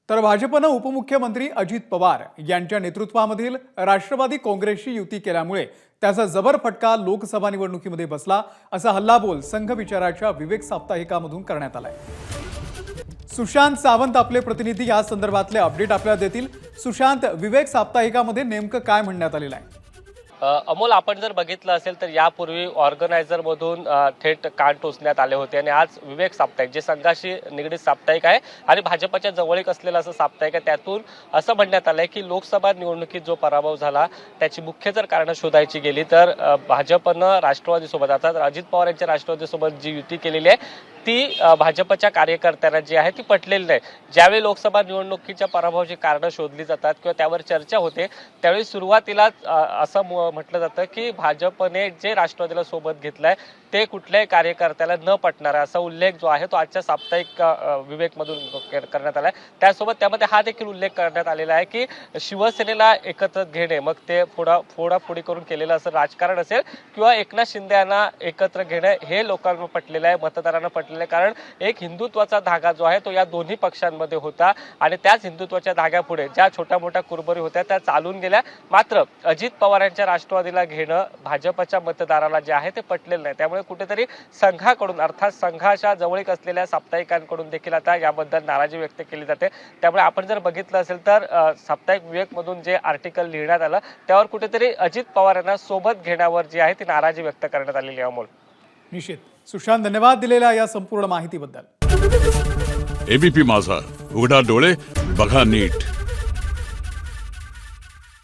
तर भाजपनं उपमुख्यमंत्री अजित पवार यांच्या नेतृत्वामधील राष्ट्रवादी काँग्रेसशी युती केल्यामुळे त्याचा जबर फटका लोकसभा निवडणुकीमध्ये बसला, असा हल्लाबोल संघ विचाराच्या विवेक साप्ताहिकामधून करण्यात आलाय। सुशांत सावंत आपले प्रतिनिधी या संदर्भातले अपडेट आपल्याला देतील। सुशांत, विवेक साप्ताहिकामध्ये नेमकं काय म्हणण्यात आलेलं आहे? अमोल, आपण जर बघितलं असेल तर यापूर्वी ऑर्गनायझर मधून थेट कान टोचण्यात आले होते आणि आज विवेक साप्ताहिक, जे संघाशी निगडीत साप्ताहिक आहे आणि भाजपच्या जवळीक असलेलं असं साप्ताहिक आहे, त्यातून असं म्हणण्यात आलंय की लोकसभा निवडणुकीत जो पराभव झाला त्याची मुख्य जर कारणं शोधायची गेली तर भाजपनं राष्ट्रवादीसोबत, आता अजित पवार यांच्या राष्ट्रवादीसोबत जी युती केलेली आहे ती भाजपच्या कार्यकर्त्यांना जी आहे ती पटलेली नाही। ज्यावेळी लोकसभा निवडणुकीच्या पराभवाची कारणं शोधली जातात किंवा त्यावर चर्चा होते त्यावेळी सुरुवातीला असं म्हटलं जातं की भाजपने जे राष्ट्रवादीला सोबत घेतलंय ते कुठल्याही कार्यकर्त्याला न पटणार, असा उल्लेख जो आहे तो आजच्या साप्ताहिक विवेकमधून करण्यात आलाय। त्यासोबत त्यामध्ये हा देखील उल्लेख करण्यात आलेला आहे की शिवसेनेला एकत्र घेणे, मग ते फोडाफोडी करून केलेलं असं राजकारण असेल किंवा एकनाथ शिंदे यांना एकत्र घेणे, हे लोकांना पटलेलं आहे, मतदारांना पटलेलं आहे। कारण एक हिंदुत्वाचा धागा जो आहे तो या दोन्ही पक्षांमध्ये होता आणि त्याच हिंदुत्वाच्या धाग्यापुढे ज्या छोट्या मोठ्या कुरबुरी होत्या त्या चालून गेल्या। मात्र अजित पवार यांच्या राष्ट्रवादीला घेणं भाजपच्या मतदाराला जे आहे ते पटलेलं नाही। त्यामुळे कुठेतरी संघाकडून, अर्थात संघाच्या जवळीक असलेल्या साप्ताहिकांकडून देखील आता याबद्दल नाराजी व्यक्त केली जाते। त्यामुळे आपण जर बघितलं असेल तर साप्ताहिक विवेक मधून जे आर्टिकल लिहिण्यात आलं त्यावर कुठेतरी अजित पवार यांना सोबत घेण्यावर जी आहे ती नाराजी व्यक्त करण्यात आलेली आहे। अमोल, निश्चित। सुशांत, धन्यवाद दिलेल्या या संपूर्ण माहितीबद्दल। एबीपी माझा, उघडा डोळे बघा नीट।